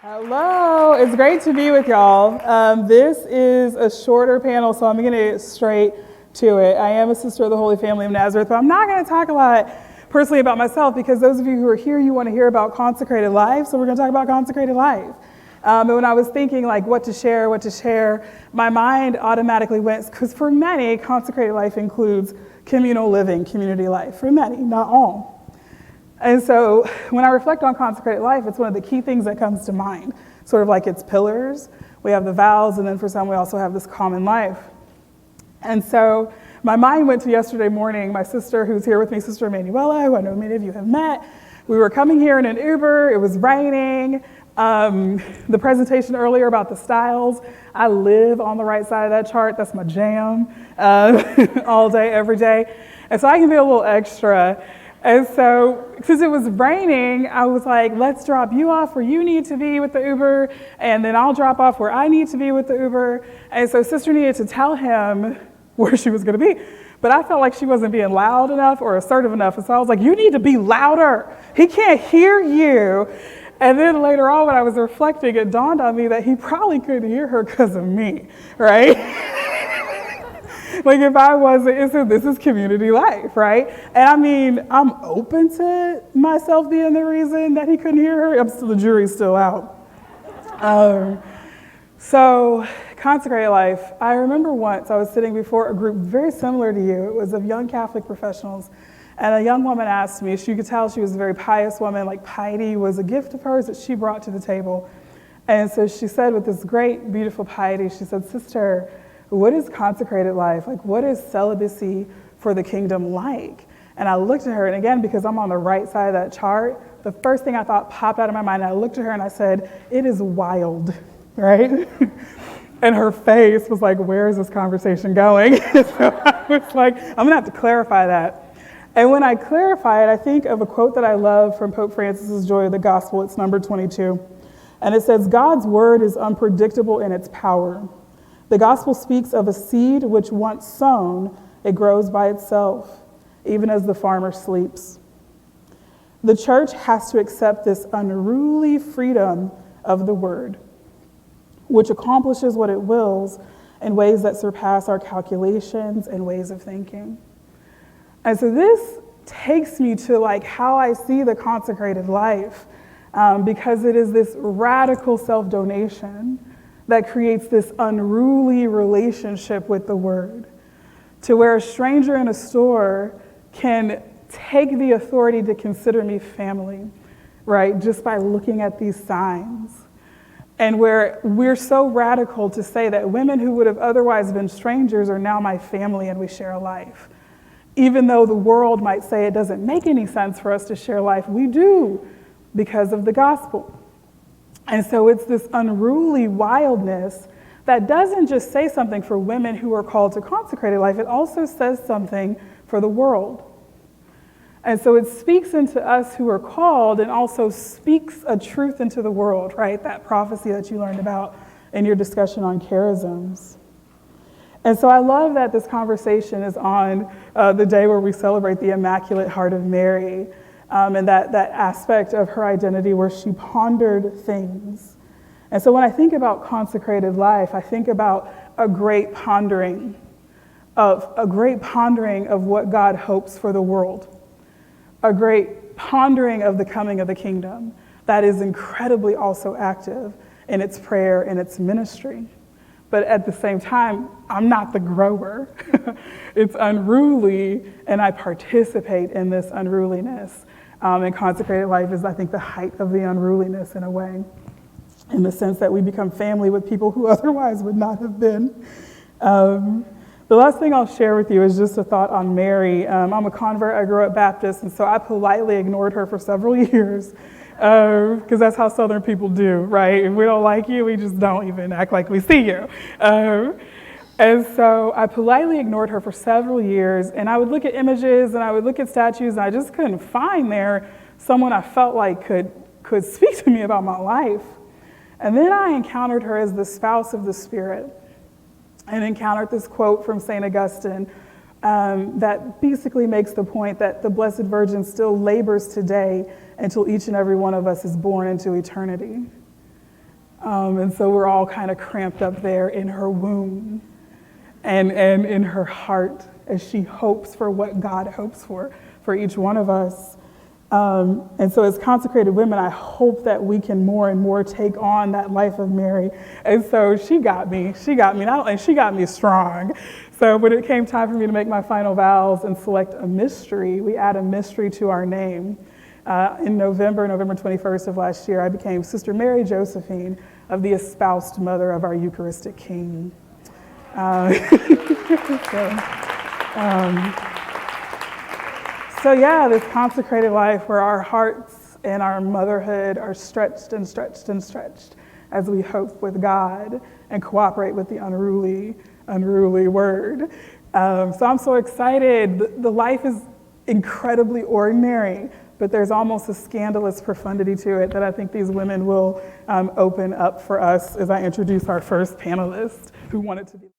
Hello, it's great to be with y'all. This is a shorter panel, so I'm going to get straight to it. I am a sister of the Holy Family of Nazareth, but I'm not going to talk a lot personally about myself because those of you who are here, you want to hear about consecrated life, so we're going to talk about consecrated life. And when I was thinking like what to share, my mind automatically went, because for many, consecrated life includes communal living, community life. For many, not all. And so when I reflect on consecrated life, it's one of the key things that comes to mind, sort of like its pillars. We have the vows, and then for some, we also have this common life. And so my mind went to yesterday morning. My sister, who's here with me, Sister Emanuela, who I know many of you have met, we were coming here in an Uber. It was raining. The presentation earlier about the styles, I live on the right side of that chart. That's my jam all day, every day. And so I can be a little extra. And so, since it was raining, I was like, let's drop you off where you need to be with the Uber, and then I'll drop off where I need to be with the Uber. And so Sister needed to tell him where she was going to be. But I felt like she wasn't being loud enough or assertive enough. And so I was like, you need to be louder. He can't hear you. And then later on, when I was reflecting, it dawned on me that he probably couldn't hear her because of me, right? Like if I wasn't, this is community life, right? And I mean, I'm open to myself being the reason that he couldn't hear her. The jury's still out. So consecrated life. I remember once I was sitting before a group very similar to you. It was of young Catholic professionals. And a young woman asked me, she could tell she was a very pious woman, like piety was a gift of hers that she brought to the table. And so she said with this great, beautiful piety, she said, Sister, what is consecrated life? Like, what is celibacy for the kingdom like? And I looked at her, and again, because I'm on the right side of that chart, the first thing I thought popped out of my mind, and I looked at her and I said, it is wild, right? And her face was like, where is this conversation going? So I was like, I'm gonna have to clarify that. And when I clarify it, I think of a quote that I love from Pope Francis's Joy of the Gospel. It's number 22. And it says, God's word is unpredictable in its power. The gospel speaks of a seed which once sown, it grows by itself, even as the farmer sleeps. The church has to accept this unruly freedom of the word, which accomplishes what it wills in ways that surpass our calculations and ways of thinking. And so this takes me to like how I see the consecrated life, because it is this radical self-donation that creates this unruly relationship with the word, to where a stranger in a store can take the authority to consider me family, right, just by looking at these signs. And where we're so radical to say that women who would have otherwise been strangers are now my family and we share a life. Even though the world might say it doesn't make any sense for us to share life, we do because of the gospel. And so it's this unruly wildness that doesn't just say something for women who are called to consecrated life, it also says something for the world. And so it speaks into us who are called and also speaks a truth into the world, right? That prophecy that you learned about in your discussion on charisms. And so I love that this conversation is on the day where we celebrate the Immaculate Heart of Mary. And that aspect of her identity where she pondered things. And so when I think about consecrated life, I think about a great pondering of what God hopes for the world, a great pondering of the coming of the kingdom that is incredibly also active in its prayer and its ministry. But at the same time, I'm not the grower. It's unruly, and I participate in this unruliness. And consecrated life is, I think, the height of the unruliness in a way, in the sense that we become family with people who otherwise would not have been. The last thing I'll share with you is just a thought on Mary. I'm a convert, I grew up Baptist, and so I politely ignored her for several years, because that's how Southern people do, right? If we don't like you, we just don't even act like we see you. And so I politely ignored her for several years, and I would look at images and I would look at statues, and I just couldn't find there someone I felt like could speak to me about my life. And then I encountered her as the spouse of the Spirit, and encountered this quote from St. Augustine that basically makes the point that the Blessed Virgin still labors today until each and every one of us is born into eternity. And so we're all kind of cramped up there in her womb and in her heart as she hopes for what God hopes for each one of us. And so as consecrated women, I hope that we can more and more take on that life of Mary. And so she got me, and she got me strong. So when it came time for me to make my final vows and select a mystery, we add a mystery to our name. In November 21st of last year, I became Sister Mary Josephine of the espoused mother of our Eucharistic King. So yeah, this consecrated life where our hearts and our motherhood are stretched and stretched and stretched as we hope with God and cooperate with the unruly word. So I'm so excited. The life is incredibly ordinary, but there's almost a scandalous profundity to it that I think these women will open up for us as I introduce our first panelist who wanted to be